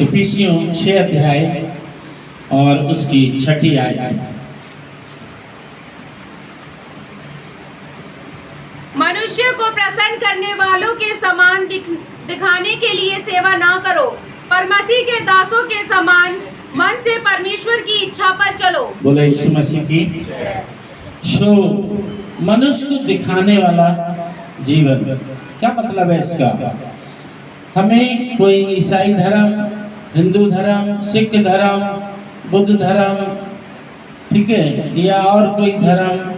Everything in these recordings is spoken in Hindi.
इफिसियों 6 अध्याय और उसकी 6 आयत। मनुष्य को प्रसन्न करने वालों के समान दिखाने के लिए सेवा ना करो, पर मसीह के दासों के समान मन से परमेश्वर की इच्छा पर चलो। बोले यीशु मसीह की। सो मनुष्य को दिखाने वाला जीवन, क्या मतलब है इसका? हमें कोई ईसाई धर्म, हिंदू धर्म, सिख धर्म, बुद्ध धर्म, ठीक है, या और कोई धर्म,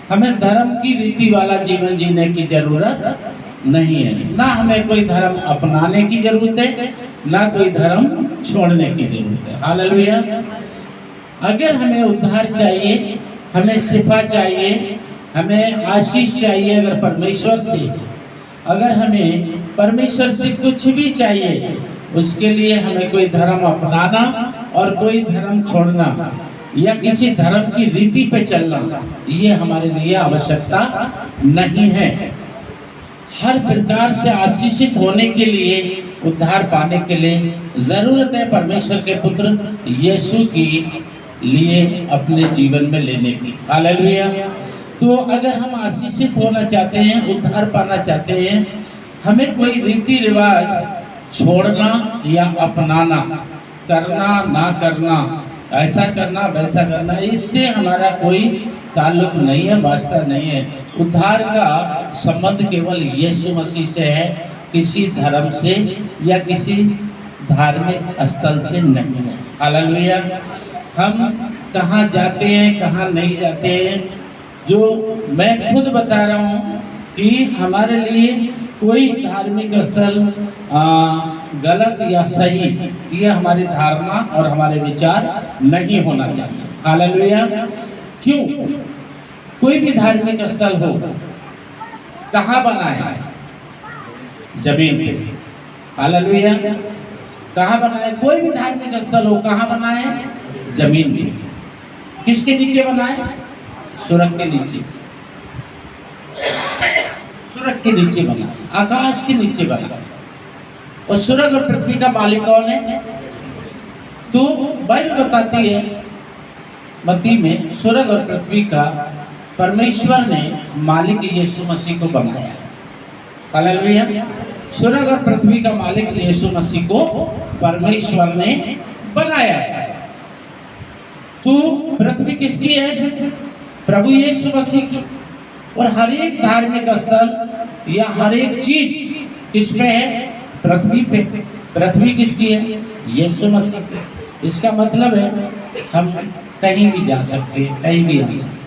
हमें धर्म की रीति वाला जीवन जीने की जरूरत नहीं है। ना हमें कोई धर्म अपनाने की जरूरत है, ना कोई धर्म छोड़ने की जरूरत है। हालेलुया। अगर हमें उद्धार चाहिए, हमें शिफा चाहिए, हमें आशीष चाहिए, अगर परमेश्वर से, अगर हमें परमेश्वर से कुछ भी चाहिए, उसके लिए हमें कोई धर्म अपनाना और कोई धर्म छोड़ना या किसी धर्म की रीति पे चलना, ये हमारे लिए आवश्यकता नहीं है। हर प्रकार से आशीषित होने के लिए, उद्धार पाने के लिए जरूरत है परमेश्वर के पुत्र यीशु की लिए अपने जीवन में लेने की। हालेलुया। तो अगर हम आशीषित होना चाहते हैं, उद्धार पाना चाहते हैं, हमें कोई रीति रिवाज छोड़ना या अपनाना, करना ना करना, ऐसा करना वैसा करना, इससे हमारा कोई ताल्लुक नहीं है, वास्ता नहीं है। उद्धार का संबंध केवल यीशु मसीह से है, किसी धर्म से या किसी धार्मिक स्थल से नहीं है। हालेलुया। हम कहाँ जाते हैं, कहाँ नहीं जाते हैं, जो मैं खुद बता रहा हूँ कि हमारे लिए कोई धार्मिक स्थल गलत या सही, ये हमारी धारणा और हमारे विचार नहीं होना चाहिए। हालेलुया। क्यों? कोई भी धार्मिक स्थल हो, कहाँ बना है? जमीन पे। हालेलुया। कहाँ बना है? कोई भी धार्मिक स्थल हो, कहाँ बना है? जमीन पे। किसके नीचे बना है? सूरज के नीचे। सूरज के नीचे बना, आकाश के नीचे बना। और सूरज और पृथ्वी का मालिक कौन है? तो बाइबल बताती है मत्ती में, सूरज और पृथ्वी का परमेश्वर ने मालिक यीशु मसीह को बनाया। हालेलुया। सूरज और पृथ्वी का मालिक यीशु मसीह को परमेश्वर ने बनाया है। तो पृथ्वी किसकी है? प्रभु यीशु मसीह की। और हर एक धार्मिक स्थल या हर एक चीज किसमें है? पृथ्वी पे। पृथ्वी किसकी है? यीशु मसीह की। इसका मतलब है हम कहीं भी जा सकते हैं, कहीं भी आ सकते,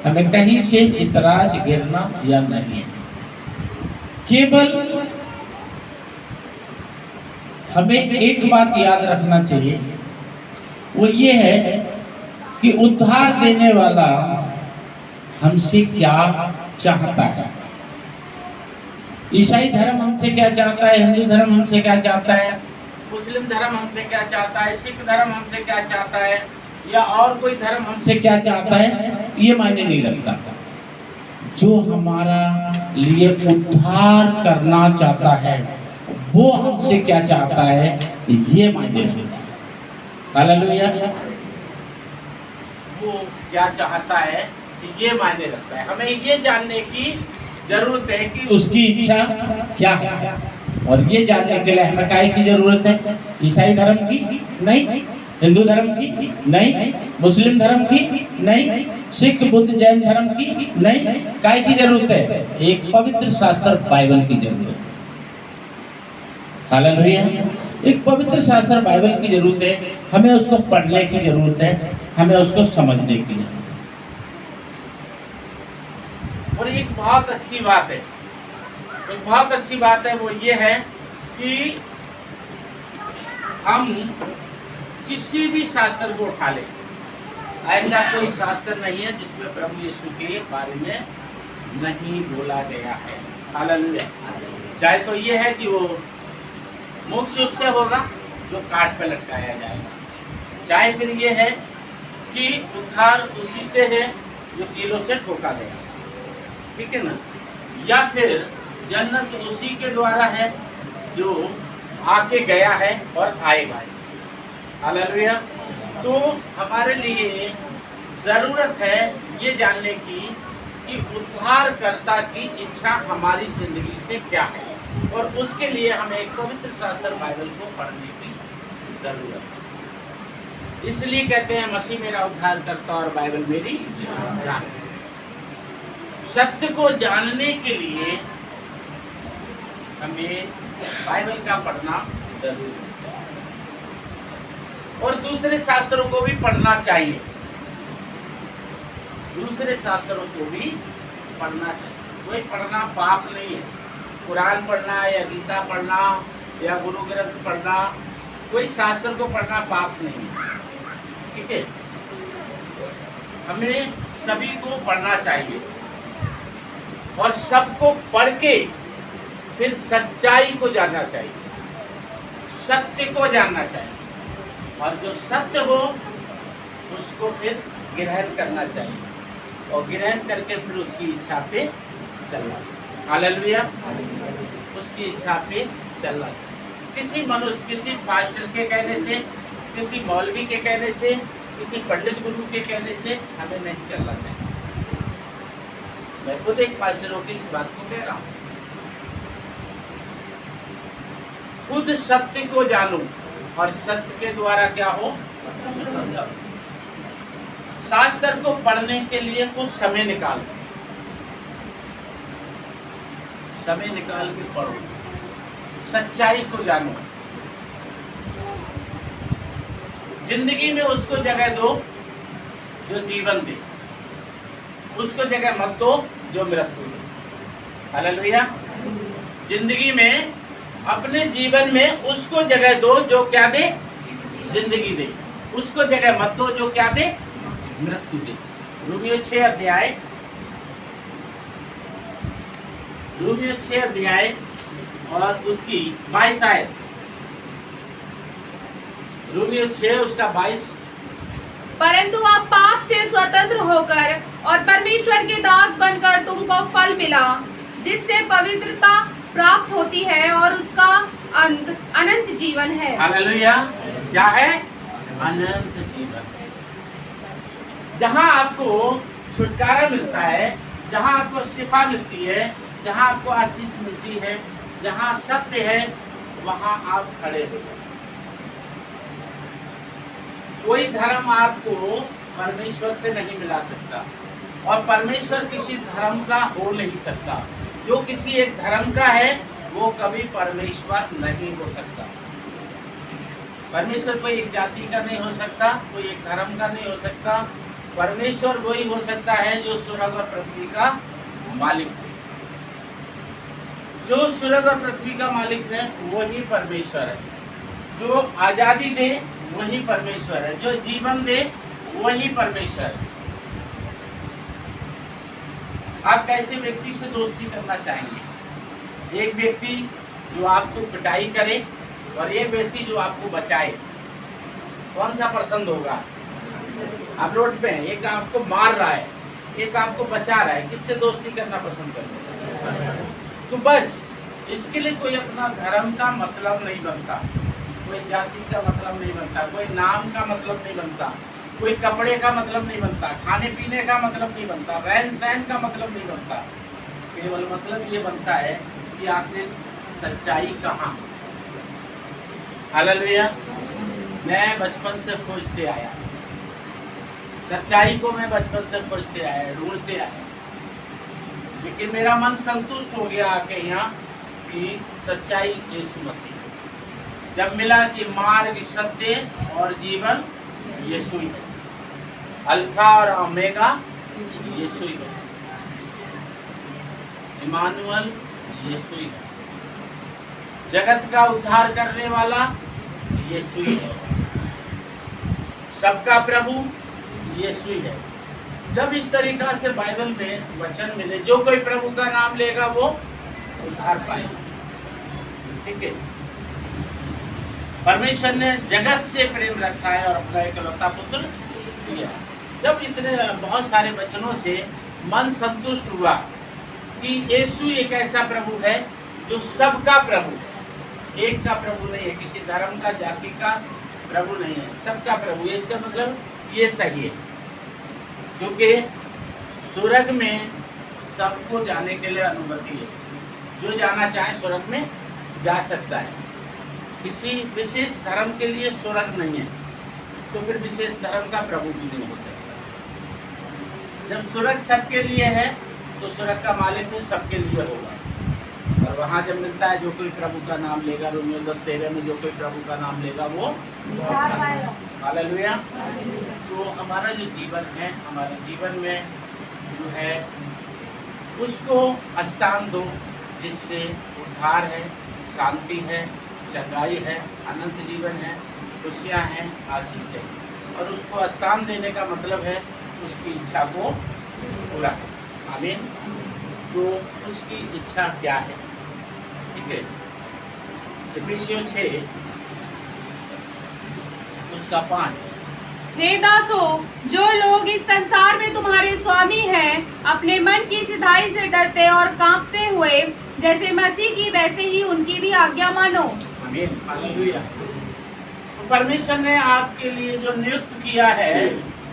हमें कहीं से इतराज गिरना या नहीं है। केवल हमें एक बात याद रखना चाहिए, वो ये है कि उद्धार देने वाला हमसे क्या चाहता है। ईसाई धर्म हमसे क्या चाहता है, हिंदू धर्म हमसे क्या चाहता है, मुस्लिम धर्म हमसे क्या चाहता है, सिख धर्म हमसे क्या चाहता है, या और कोई धर्म हमसे क्या चाहता है, ये मायने नहीं रखता। जो हमारा लिए उद्धार करना चाहता है, वो हमसे क्या चाहता है, ये मायने रखता है। हालेलुया। वो क्या चाहता है, ये मायने रखता है। हमें ये जानने की जरूरत है कि उसकी इच्छा क्या है, और ये जानने के लिए हमें काय की जरूरत है? ईसाई धर्म की नहीं, हिंदू धर्म की नहीं, मुस्लिम धर्म की नहीं, सिख बुद्ध जैन धर्म की नहीं। काय की जरूरत है? एक पवित्र शास्त्र बाइबल की जरूरत है। हालेलुया। एक पवित्र शास्त्र बाइबल की जरूरत है। हमें उसको पढ़ने की जरूरत है, हमें उसको समझने की जरूरत है। और एक बहुत अच्छी बात है, एक बहुत अच्छी बात है, वो ये है कि हम किसी भी शास्त्र को उठा लें, ऐसा कोई शास्त्र नहीं है जिसमें प्रभु यीशु के बारे में नहीं बोला गया है। हालेलुया। चाहे तो ये है कि वो मोक्ष उससे होगा जो काट पे लटकाया जाएगा, चाहे फिर ये है कि उद्धार उसी से है जो कीलों से ठोका गया, ठीक है ना, या फिर जन्नत उसी के द्वारा है जो आके गया है और आएगा। हालेलुया। तो हमारे लिए जरूरत है ये जानने की कि उद्धारकर्ता की इच्छा हमारी जिंदगी से क्या है, और उसके लिए हमें एक पवित्र शास्त्र बाइबल को पढ़ने की जरूरत है। इसलिए कहते हैं मसीह मेरा उद्धारकर्ता और बाइबल मेरी जान। सत्य को जानने के लिए हमें बाइबल का पढ़ना जरूरी है, और दूसरे शास्त्रों को भी पढ़ना चाहिए। दूसरे शास्त्रों को भी पढ़ना चाहिए। कोई पढ़ना पाप नहीं है। कुरान पढ़ना या गीता पढ़ना या गुरु ग्रंथ पढ़ना, कोई शास्त्र को पढ़ना पाप नहीं है। ठीक है, हमें सभी को पढ़ना चाहिए, और सबको पढ़ के फिर सच्चाई को जानना चाहिए, सत्य को जानना चाहिए, और जो सत्य हो उसको फिर ग्रहण करना चाहिए, और ग्रहण करके फिर उसकी इच्छा पे चलना चाहिए। हालेलुया। उसकी इच्छा पे चलना चाहिए। किसी मनुष्य, किसी पास्टर के कहने से, किसी मौलवी के कहने से, किसी पंडित गुरु के कहने से हमें नहीं चलना चाहिए। मैं खुद एक पास्टर होकर इस बात को कह रहा हूँ। खुद सत्य को जानो, और सत्य के द्वारा क्या हो, शास्त्र को पढ़ने के लिए कुछ समय निकालो, समय निकाल के पढ़ो, सच्चाई को जानो, जिंदगी में उसको जगह दो जो जीवन दे, उसको जगह मत दो जो मृत्यु दे। हालेलुया। जिंदगी में, अपने जीवन में उसको जगह दो जो क्या दे, जिंदगी दे। उसको जगह मत दो जो क्या दे, मृत्यु दे। रोमियो 6 अध्याय, रोमियो 6 अध्याय और उसकी 22 आयत, रोमियो 6 उसका 22। परंतु अब पाप से स्वतंत्र होकर और परमेश्वर के दास बनकर तुमको फल मिला, जिससे पवित्रता प्राप्त होती है और उसका अनंत जीवन है। हालेलुया। क्या है? अनंत जीवन। जहाँ आपको छुटकारा मिलता है, जहाँ आपको शिफा मिलती है, जहाँ आपको आशीष मिलती है, जहाँ सत्य है, वहाँ आप खड़े हो जाए। कोई धर्म आपको परमेश्वर से नहीं मिला सकता, और परमेश्वर किसी धर्म का हो नहीं सकता। जो किसी एक धर्म का है वो कभी परमेश्वर नहीं हो सकता। परमेश्वर कोई एक जाति का नहीं हो सकता, कोई एक धर्म का नहीं हो सकता। परमेश्वर वही हो सकता है जो स्वर्ग और पृथ्वी का मालिक है। जो स्वर्ग और पृथ्वी का मालिक है वही परमेश्वर है। जो आजादी दे वही परमेश्वर है। जो जीवन दे वही परमेश्वर है। आप कैसे व्यक्ति से दोस्ती करना चाहेंगे? एक व्यक्ति जो आपको पिटाई करे और एक व्यक्ति जो आपको बचाए, कौन सा पसंद होगा? आप रोड पे हैं, एक आपको मार रहा है, एक आपको बचा रहा है, किससे दोस्ती करना पसंद करेंगे? तो बस इसके लिए कोई अपना धर्म का मतलब नहीं बनता, कोई जाति का मतलब नहीं बनता, कोई नाम का मतलब नहीं बनता, कोई कपड़े का मतलब नहीं बनता, खाने पीने का मतलब नहीं बनता, रहन सहन का मतलब नहीं बनता। केवल मतलब ये बनता है कि आखिर सच्चाई कहाँ। हालेलुया। मैं बचपन से खोजते आया, सच्चाई को मैं बचपन से खोजते आया, ढूंढते आया, लेकिन मेरा मन संतुष्ट हो गया आके यहाँ कि सच्चाई यीशु मसीह। जब मिला कि मार्ग, सत्य और जीवन यीशु ही है, अल्फा और ओमेगा यीशु ही है, इमानुएल यीशु ही है, जगत का उद्धार करने वाला यीशु ही है, सबका प्रभु यीशु ही है। जब इस तरीका से बाइबल में वचन मिले, जो कोई प्रभु का नाम लेगा वो उद्धार पाएगा। ठीक है। परमेश्वर ने जगत से प्रेम रखा है और अपना इकलौता पुत्र दिया। जब इतने बहुत सारे वचनों से मन संतुष्ट हुआ कि यीशु एक ऐसा प्रभु है जो सबका प्रभु है, एक का प्रभु नहीं है, किसी धर्म का, जाति का प्रभु नहीं है, सबका प्रभु है। इसका मतलब ये सही है, क्योंकि स्वर्ग में सबको जाने के लिए अनुमति है। जो जाना चाहे स्वर्ग में जा सकता है। किसी विशेष धर्म के लिए स्वर्ग नहीं है, तो फिर विशेष धर्म का प्रभु भी नहीं हो सकता। जब स्वर्ग सबके लिए है, तो स्वर्ग का मालिक भी सबके लिए होगा। और वहाँ जब मिलता है, जो कोई प्रभु का नाम लेगा, रोमियो 10:13 में जो कोई प्रभु का नाम लेगा वो हालेलुया। तो हमारा जो जीवन है, हमारे जीवन में जो है उसको स्थान दो, जिससे उद्धार है, शांति है, चंगाई है, अनंत जीवन है, खुशियाँ हैं, आशीष है। और उसको स्थान देने का मतलब है उसकी इच्छा को पूरा करना। आमीन। तो उसकी इच्छा क्या है? ठीक है, इफिसियों 6 उसका 5। हे दासों, जो लोग इस संसार में तुम्हारे स्वामी हैं, अपने मन की सिधाई से डरते और कांपते हुए जैसे मसीह की, वैसे ही उनकी भी आज्ञा मानो। आमीन, हालेलुया। तो परमेश्वर ने आपके लिए जो नियुक्त किया है,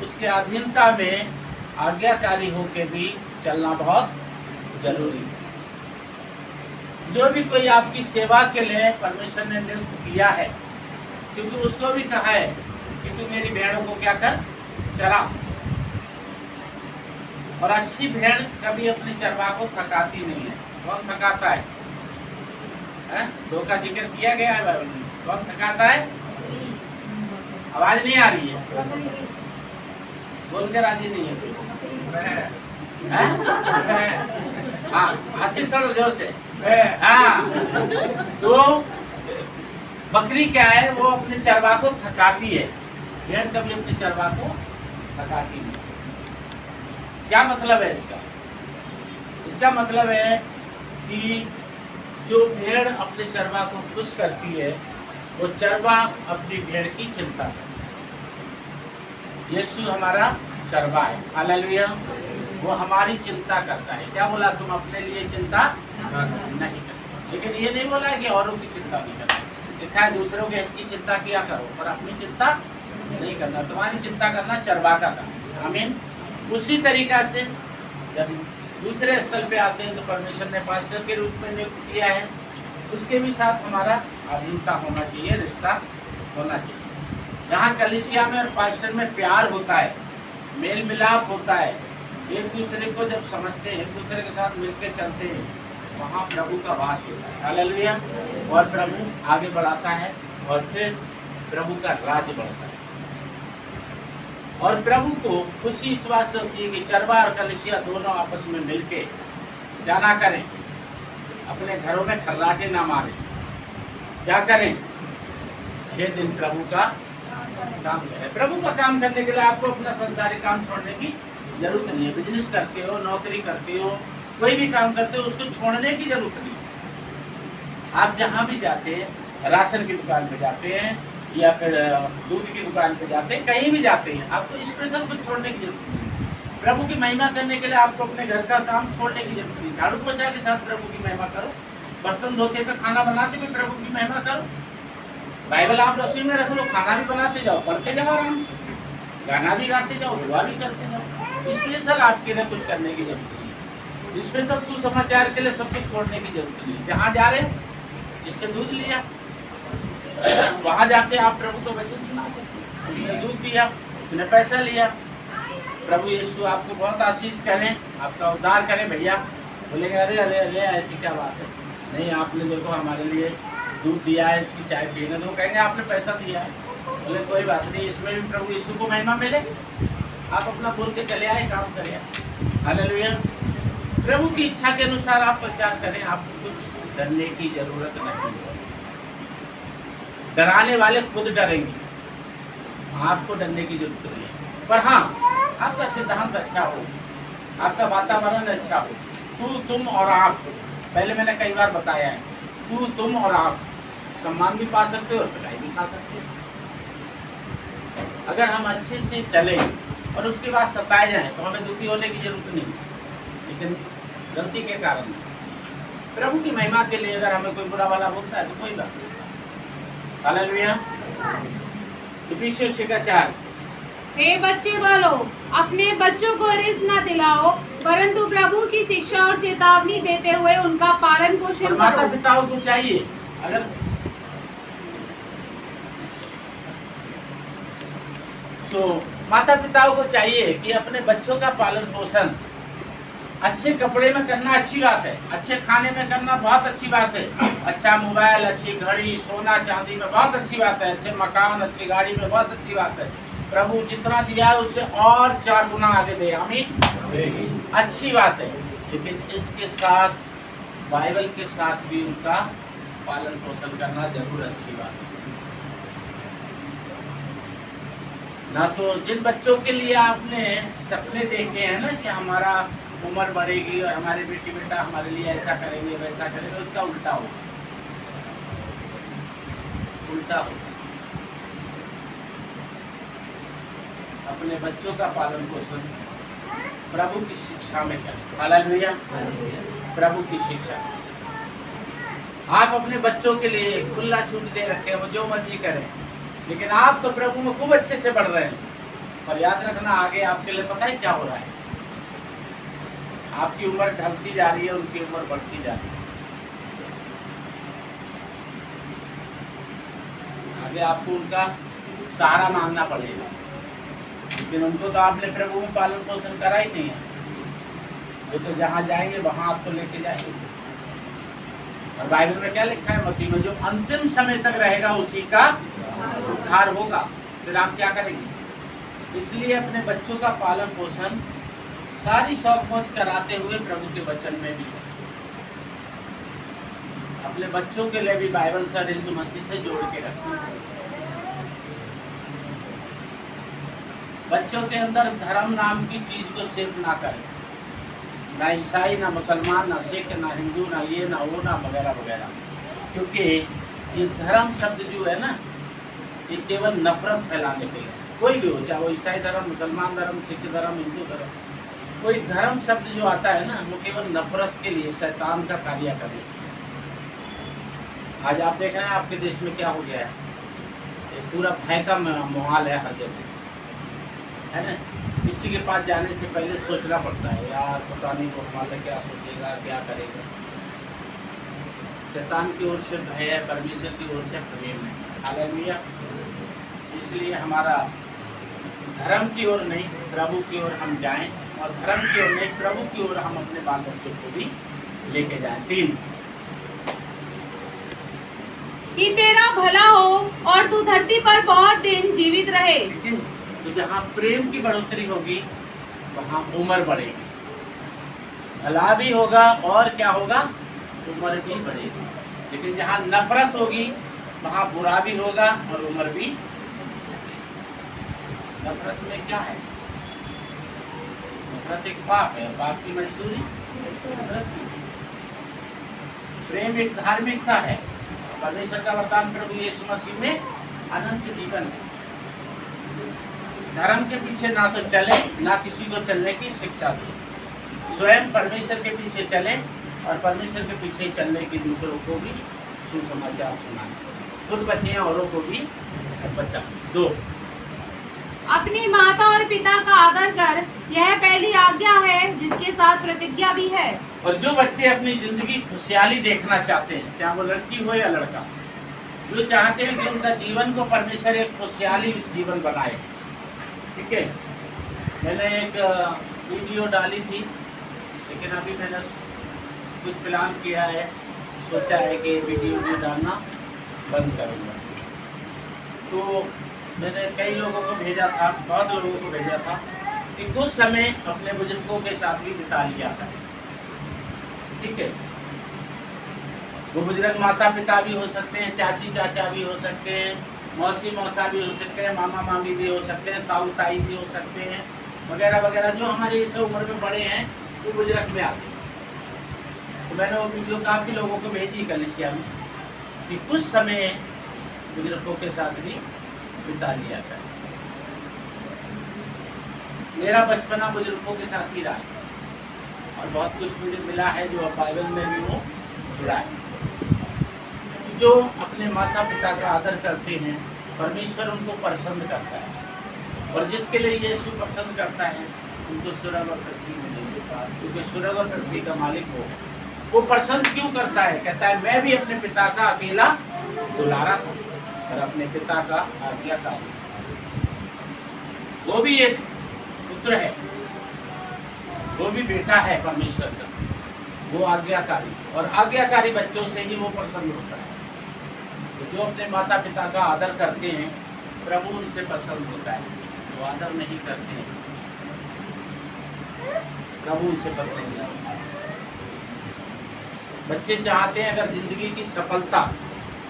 उसके अधीनता में आज्ञाकारी होकर भी चलना बहुत जरूरी है। जो भी कोई आपकी सेवा के लिए परमेश्वर ने नियुक्त किया है, क्योंकि उसको भी कहा है कि तू मेरी भेड़ों को क्या कर, चरा। और अच्छी भेड़ कभी अपने चरवाह को थकाती नहीं है। कौन थकाता है? दो का जिक्र किया गया है बाइबल में। कौन थकाता है? आवाज नहीं आ रही है, बोलकर राजी नहीं है। हाँ, आसिफ थोड़ा जोर से। हाँ, तो बकरी क्या है, वो अपने चरवाह को थकाती है। भेड़ कभी अपने चरवाह को थकाती नहीं। क्या मतलब है इसका? इसका मतलब है कि जो भेड़ अपने चरवाह को खुश करती है, वो चरवाह अपनी भेड़ की चिंता करता है। यीशु हमारा चरवाह है, हालेलुया। वो हमारी चिंता करता है। क्या बोला? तुम अपने लिए चिंता नहीं करते, लेकिन ये नहीं बोला कि औरों की चिंता नहीं करते। लिखा है दूसरों के हित की चिंता किया करो, पर अपनी चिंता नहीं करना। तुम्हारी चिंता करना चरवाह का काम। आमीन। उसी तरीका से जब दूसरे स्थल पे आते हैं, तो परमेश्वर ने पास्टर के रूप में नियुक्त किया है, उसके भी साथ हमारा अधीनता होना चाहिए, रिश्ता होना चाहिए। यहाँ कलीसिया में और पास्टर में प्यार होता है, मेल मिलाप होता है, एक दूसरे को जब समझते हैं, एक दूसरे के साथ मिलकर चलते हैं, वहाँ प्रभु का वास होता है, हालेलुया। और प्रभु आगे बढ़ाता है, और फिर प्रभु का राज्य बढ़ता है। और प्रभु को खुशी इस बात से होती है कि चरवाह और कलीसिया दोनों आपस में मिलके जाना करें, अपने घरों में खर्राटे ना मारें। क्या करें? 6 दिन प्रभु का काम करें। प्रभु का काम करने के लिए आपको अपना संसारिक काम छोड़ने की जरूरत नहीं है। बिजनेस करते हो, नौकरी करते हो, कोई भी काम करते हो, उसको छोड़ने की जरूरत नहीं है। आप जहाँ भी जाते हैं, राशन की दुकान पे जाते हैं या फिर दूध की दुकान पे जाते हैं, कहीं भी जाते हैं, आपको स्पेशल कुछ छोड़ने की जरूरत नहीं है। प्रभु की महिमा करने के लिए आपको अपने घर का काम छोड़ने की जरूरत नहीं। झाड़ू पोछा के साथ प्रभु की महिमा करो, बर्तन धोते पे, खाना बनाते हुए प्रभु की महिमा करो। बाइबल आप रसोई में रख लो, खाना भी बनाते जाओ, पढ़ते जाओ आराम से, गाना भी गाते जाओ, दुआ भी करते जाओ। स्पेशल आपके लिए कुछ करने की जरूरत नहीं है। स्पेशल सुसमाचार के लिए सब कुछ छोड़ने की जरूरत नहीं है। जहाँ जा रहे हैं, जिससे दूध लिया, वहाँ जाके आप प्रभु को वचन सुना सकते हैं। उसने दूध दिया, उसने पैसा लिया। प्रभु यीशु आपको बहुत आशीष करें, आपका उद्धार करें। भैया बोलेंगे अरे अरे अरे ऐसी क्या बात है, नहीं आपने देखो हमारे लिए दूध दिया है, इसकी चाय पीने दो। कहेंगे आपने पैसा दिया है, बोले कोई बात नहीं, इसमें भी प्रभु यीशु को महिमा मिले। आप अपना बोल के चले आए, काम करिए, हालेलुया। प्रभु की इच्छा के अनुसार आप प्रचार करें, आपको कुछ डरने की जरूरत नहीं है। डराने वाले खुद डरेंगे, आपको डरने की जरूरत नहीं है। पर हाँ, आपका सिद्धांत अच्छा हो, आपका वातावरण अच्छा हो, तू तुम और आप, पहले मैंने कई बार बताया है, तू तुम और आप सम्मान भी पा सकते हो और पिटाई भी खा सकते हो। अगर हम अच्छे से चले और उसके बाद सताए जाएं, तो हमें दुखी होने की जरूरत नहीं, लेकिन गलती के कारण प्रभु की महिमा के लिए अगर हमें कोई बुरा वाला बोलता है तो कोई बात नहीं, हालेलुया। इफिसियों 6:4। हे बच्चे वालों, अपने बच्चों को रिस न दिलाओ, परंतु प्रभु की शिक्षा और चेतावनी देते हुए उनका पालन पोषण और माता करो। पिताओं को चाहिए, अगर तो माता पिताओं को चाहिए कि अपने बच्चों का पालन पोषण अच्छे कपड़े में करना अच्छी बात है, अच्छे खाने में करना बहुत अच्छी बात है, अच्छा मोबाइल, अच्छी घड़ी, सोना चांदी में बहुत अच्छी बात है, अच्छे मकान, अच्छी गाड़ी में बहुत अच्छी बात है। प्रभु जितना दिया है उससे और 4 गुना आगे दे, आमीन। अच्छी बात है, लेकिन इसके साथ बाइबल के साथ भी उनका पालन पोषण करना जरूर अच्छी बात है। ना तो जिन बच्चों के लिए आपने सपने देखे हैं ना कि हमारा उम्र बढ़ेगी और हमारे बेटी बेटा हमारे लिए ऐसा करेंगे वैसा करेंगे, उसका उल्टा हो, उल्टा हो। अपने बच्चों का पालन पोषण प्रभु की शिक्षा में करें। हालेलुया। प्रभु की शिक्षा। आप अपने बच्चों के लिए खुला छूट दे रखे हैं, वो जो मर्जी करें, लेकिन आप तो प्रभु में खूब अच्छे से बढ़ रहे हैं। और याद रखना, आगे आपके लिए पता है क्या हो रहा है, आपकी उम्र ढलती जा रही है, उनकी उम्र बढ़ती जा रही है। आगे आपको उनका सहारा मांगना पड़ेगा, लेकिन उनको तो आपने प्रभु में पालन पोषण करा ही नहीं है। वो तो जहाँ जाएंगे वहाँ आपको लेके जाएंगे। और बाइबल में क्या लिखा है मत्ती में, जो अंतिम समय तक रहेगा उसी का उद्धार होगा। फिर आप क्या करेंगे? इसलिए अपने बच्चों का पालन पोषण सारी शौक मौज कराते हुए प्रभु के वचन में भी करें। अपने बच्चों के लिए भी बाइबल सर यीशु मसीह से जोड़ के रखें। बच्चों के अंदर धर्म नाम की चीज को सेव ना करें, ना ईसाई, ना मुसलमान, ना सिख, ना हिंदू, ना ये ना वो, ना वगैरह वगैरह। क्योंकि ये धर्म शब्द जो है ना, ये केवल नफरत फैलाने के लिए, कोई भी हो, चाहे वो ईसाई धर्म, मुसलमान धर्म, सिख धर्म, हिंदू धर्म, कोई धर्म शब्द जो आता है ना, वो केवल नफरत के लिए, शैतान का कार्य करने। आज आप देख रहे हैं आपके देश में क्या हो गया है, एक पूरा भय का माहौल है हर जगह, है ना। किसी के पास जाने से पहले सोचना पड़ता है, यार पता नहीं वो हमारे क्या सोचेगा, क्या करेगा। शैतान की ओर से भय है, परमेश्वर की ओर से प्रेम है। हालेलुया। इसलिए हमारा धर्म की ओर नहीं, प्रभु की ओर हम जाएं, और धर्म की ओर नहीं, प्रभु की ओर हम अपने बाल बच्चों को भी लेके जाएं। 3, कि तेरा भला हो और तू धरती पर बहुत दिन जीवित रहे। तो जहाँ प्रेम की बढ़ोतरी होगी वहाँ उम्र बढ़ेगी, भला भी होगा और क्या होगा, उम्र भी बढ़ेगी। लेकिन जहाँ नफरत होगी वहाँ बुरा भी होगा और उम्र भी। नफरत में क्या है? नफरत एक पाप है, पाप की मजदूरी नफरत की। प्रेम एक धार्मिकता है, परमेश्वर का वरदान प्रभु यीशु मसीह में अनंत जीवन है। धर्म के पीछे ना तो चले, ना किसी को चलने की शिक्षा दे। स्वयं परमेश्वर के पीछे चले और परमेश्वर के पीछे चलने की दूसरों को भी सुसमाचार सुनाएं, खुद बच्चे औरों को भी बचाएं। 2, अपनी माता और पिता का आदर कर, यह पहली आज्ञा है जिसके साथ प्रतिज्ञा भी है। और जो बच्चे अपनी जिंदगी खुशहाली देखना चाहते हैं, चाहे वो लड़की हो या लड़का, जो चाहते हैं कि उनका जीवन को परमेश्वर एक खुशहाली जीवन बनाए, ठीक है। मैंने एक वीडियो डाली थी, लेकिन अभी मैंने कुछ प्लान किया है, सोचा है कि वीडियो डालना बंद करूँगा। तो मैंने कई लोगों को भेजा था, बहुत लोगों को भेजा था कि कुछ समय अपने बुजुर्गों के साथ भी बिता लिया था, ठीक है। वो बुजुर्ग माता पिता भी हो सकते हैं, चाची चाचा भी हो सकते हैं, मौसी मौसा भी हो सकते हैं, मामा मामी भी हो सकते हैं, ताऊ ताई भी हो सकते हैं, वगैरह वगैरह। जो हमारे इस उम्र में बड़े हैं वो बुजुर्ग में आते हैं। तो मैंने वो वीडियो काफ़ी लोगों को भेजी कलिसिया में कि कुछ समय बुजुर्गों के साथ भी बिता लिया जाए। मेरा बचपना बुजुर्गों के साथ ही रहा और बहुत कुछ मुझे मिला है जो बाइबल में भी वो जुड़ा है। जो अपने माता पिता का आदर करते हैं परमेश्वर उनको पसंद करता है, और जिसके लिए यीशु पसंद करता है उनको स्वर्ग और पृथ्वी मिलेगी, क्योंकि स्वर्ग और पृथ्वी का मालिक वो पसंद क्यों करता है? कहता है मैं भी अपने पिता का अकेला दुलारा था और अपने पिता का आज्ञाकारी। वो भी एक पुत्र है, वो भी बेटा है परमेश्वर का, वो आज्ञाकारी, और आज्ञाकारी बच्चों से ही वो पसंद होता है। तो जो अपने माता पिता का आदर करते हैं प्रभु उनसे पसंद होता है, वो आदर नहीं करते हैं प्रभु उनसे पसंद नहीं होता है। बच्चे चाहते हैं अगर जिंदगी की सफलता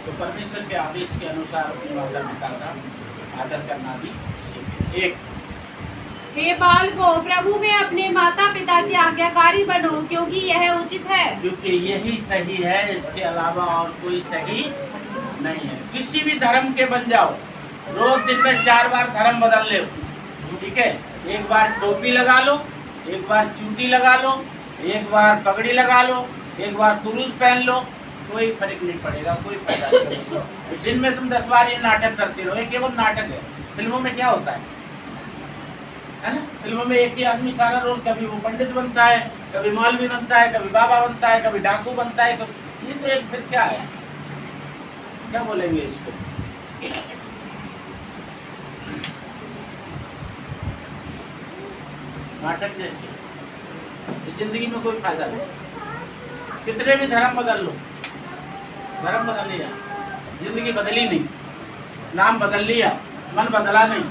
तो परमेश्वर के आदेश के अनुसार अपने माता पिता का आदर करना भी सीखें। एक, हे बालको, प्रभु में अपने माता पिता की आज्ञाकारी बनो, क्योंकि यह उचित है। क्योंकि यही सही है, इसके अलावा और कोई सही नहीं है। किसी भी धर्म के बन जाओ, रोज दिन में 4 बार धर्म बदल ले, ठीक है? एक बार टोपी लगा लो, एक बार चूटी लगा लो, एक बार पगड़ी लगा लो, एक बार कुरूस पहन लो, कोई फर्क नहीं पड़ेगा, कोई फायदा नहीं। दिन में तुम 10 बार ये नाटक करते रहो, ये केवल नाटक है। फिल्मों में क्या होता है ना? फिल्मों में एक ही आदमी सारा रोल, कभी वो पंडित बनता है, कभी मौलवी बनता है, कभी बाबा बनता है, कभी डाकू बनता है, कभी ये तो एक फिर क्या है, क्या बोलेंगे इसको? नाटक जैसे। जिंदगी में कोई फायदा नहीं। कितने भी धर्म बदल लो, धर्म बदल लिया, जिंदगी बदली नहीं, नाम बदल लिया, मन बदला नहीं,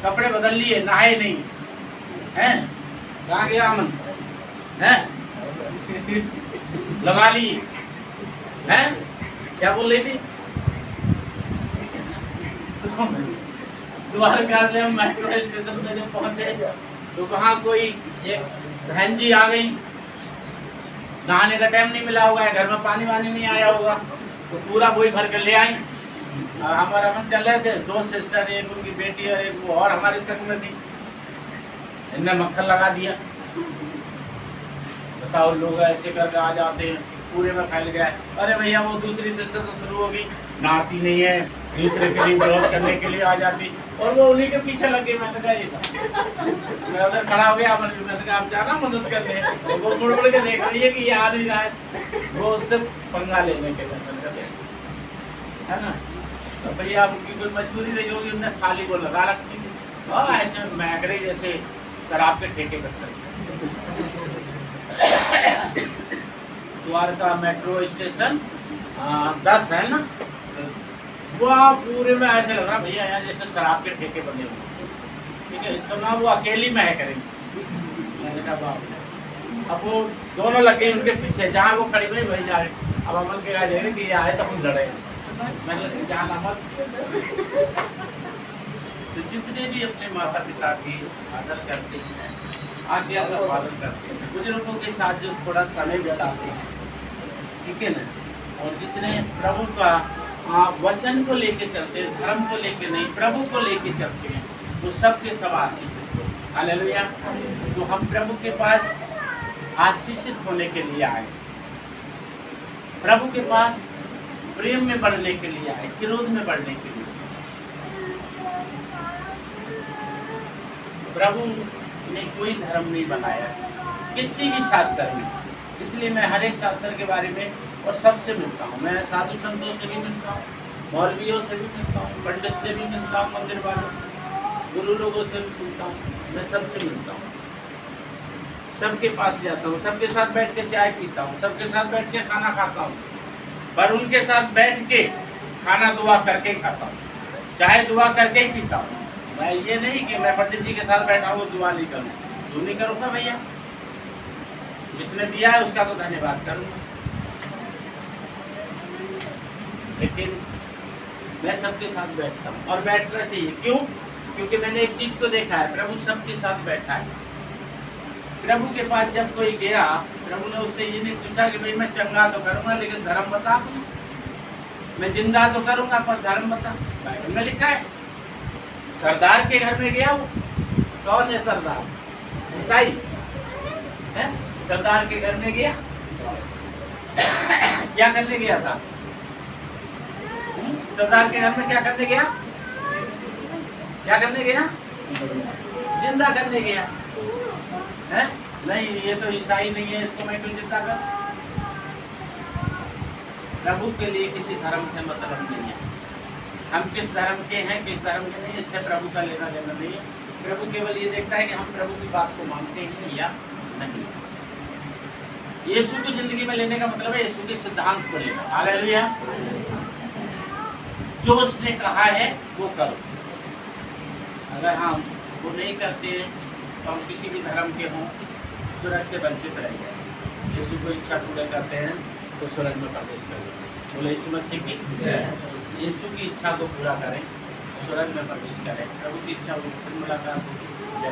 कपड़े बदल लिए, नहाए नहीं, हैं? कहाँ गया मन? हैं? लगा ली, हैं? क्या बोल रही थी? द्वारका से हम मेट्रो स्टेशन पे जब पहुंचे तो वहाँ कोई एक बहन जी आ गई, नहाने का टाइम नहीं मिला होगा, घर में पानी वानी नहीं आया होगा, तो पूरा वही भर कर ले आई। और हमारा मन चल रहे थे, 2 सिस्टर, एक उनकी बेटी और एक वो और हमारे संग में थी। इनने मक्खन लगा दिया। बताओ, लोग ऐसे करके आ जाते हैं, पूरे में फैल गया। अरे भैया वो दूसरी सिस्टर तो शुरू हो गई, नहाती नहीं है, दूसरे के लिए ब्रश करने के लिए आ जाती, और वो उन्हीं के पीछे लग गई। मैंने कहा ये था, मैं उधर खड़ा हो गया, मैंने कहा आप जाना मदद करने। वो मुड़ मुड़ के देख रही है कि ये आ नहीं रहा है, वो उससे पंगा लेने के लिए, है ना? तो भैया उनकी कोई मजबूरी नहीं होगी, उन्होंने खाली वो लगा रखी थी, और ऐसे महक रही जैसे शराब के ठेके पर। द्वारका मेट्रो स्टेशन 10 है ना, वो पूरे में ऐसे लग रहा भैया यहाँ जैसे शराब के ठेके बने हुए, ठीक है? इतना वो अकेली में है करेंगे। मैंने कहा बाप, अब वो दोनों लगे उनके पीछे, जहाँ वो खड़ी हुई वही जा रहे। अब अमन के कहा जाएगा कि ये आए तो हम लड़े, मैंने जाना मत। तो जितने भी अपने माता पिता की आदर करते हैं, आज्ञा का पालन करते हैं, बुजुर्गों के साथ जो थोड़ा समय बिताते हैं, ठीक है ना, और जितने प्रभु का वचन को लेके चलते हैं, धर्म को लेके नहीं, प्रभु को लेके चलते हैं, तो सबके सब आशीषित हो। हालेलुया। तो हम प्रभु के पास आशीषित होने के लिए आए, प्रभु के पास प्रेम में बढ़ने के लिए आए, क्रोध में बढ़ने के लिए। प्रभु ने कोई धर्म नहीं बनाया किसी भी शास्त्र में, इसलिए मैं हर एक शास्त्र के बारे में और सबसे मिलता हूँ। मैं साधु संतों से भी मिलता हूँ, मौलवियों से भी मिलता हूँ, पंडित से भी मिलता हूँ, मंदिर वालों से, गुरु लोगों से भी मिलता हूँ, मैं सबसे मिलता हूँ, सबके पास जाता हूँ, सबके साथ बैठ के चाय पीता हूँ, सबके साथ बैठ के खाना खाता हूँ, पर उनके साथ बैठ के खाना दुआ करके खाता हूँ, चाहे दुआ करके ही पीता हूँ। मैं ये नहीं कि मैं पंडित जी के साथ बैठा हूँ दुआ नहीं करूँ, क्यों नहीं करूँगा भैया? जिसने दिया है उसका तो धन्यवाद करूँगा, लेकिन मैं सबके साथ बैठता हूँ और बैठना चाहिए। क्यों? क्योंकि मैंने एक चीज को देखा है, प्रभु सबके साथ बैठा है। प्रभु के पास जब कोई गया, प्रभु ने उससे ये नहीं पूछा कि भाई मैं चंगा तो करूंगा लेकिन धर्म बता, मैं जिंदा तो करूंगा पर धर्म बता। बाइबल में लिखा है। सरदार के घर में गया वो, कौन है सरदार? ईसाई है। सरदार के घर में गया, क्या करने गया था? सरदार के घर में क्या करने गया? क्या करने गया? जिंदा करने गया है? नहीं, ये तो ईसाई नहीं है, इसको मैं क्यों जिंदा कर? प्रभु के लिए किसी धर्म से मतलब नहीं है। हम किस धर्म के हैं, किस धर्म के नहीं, इससे प्रभु का लेना देना नहीं है। प्रभु केवल ये देखता है कि हम प्रभु की बात को मानते हैं या नहीं। यीशु को जिंदगी में लेने का मतलब है यीशु के सिद्धांत को लेना। हालेलुया। जो उसने कहा है वो करो। अगर हम वो नहीं करते तो हम किसी भी धर्म के हों, स्वर्ग से वंचित रहेंगे। यीशु को इच्छा पूरे करते हैं तो स्वर्ग में प्रवेश करेंगे। बोले यीशु मसीह की यीशु की इच्छा को पूरा करें, स्वर्ग में प्रवेश करें। प्रभु की इच्छा को फिर मुलाकात होगी। जय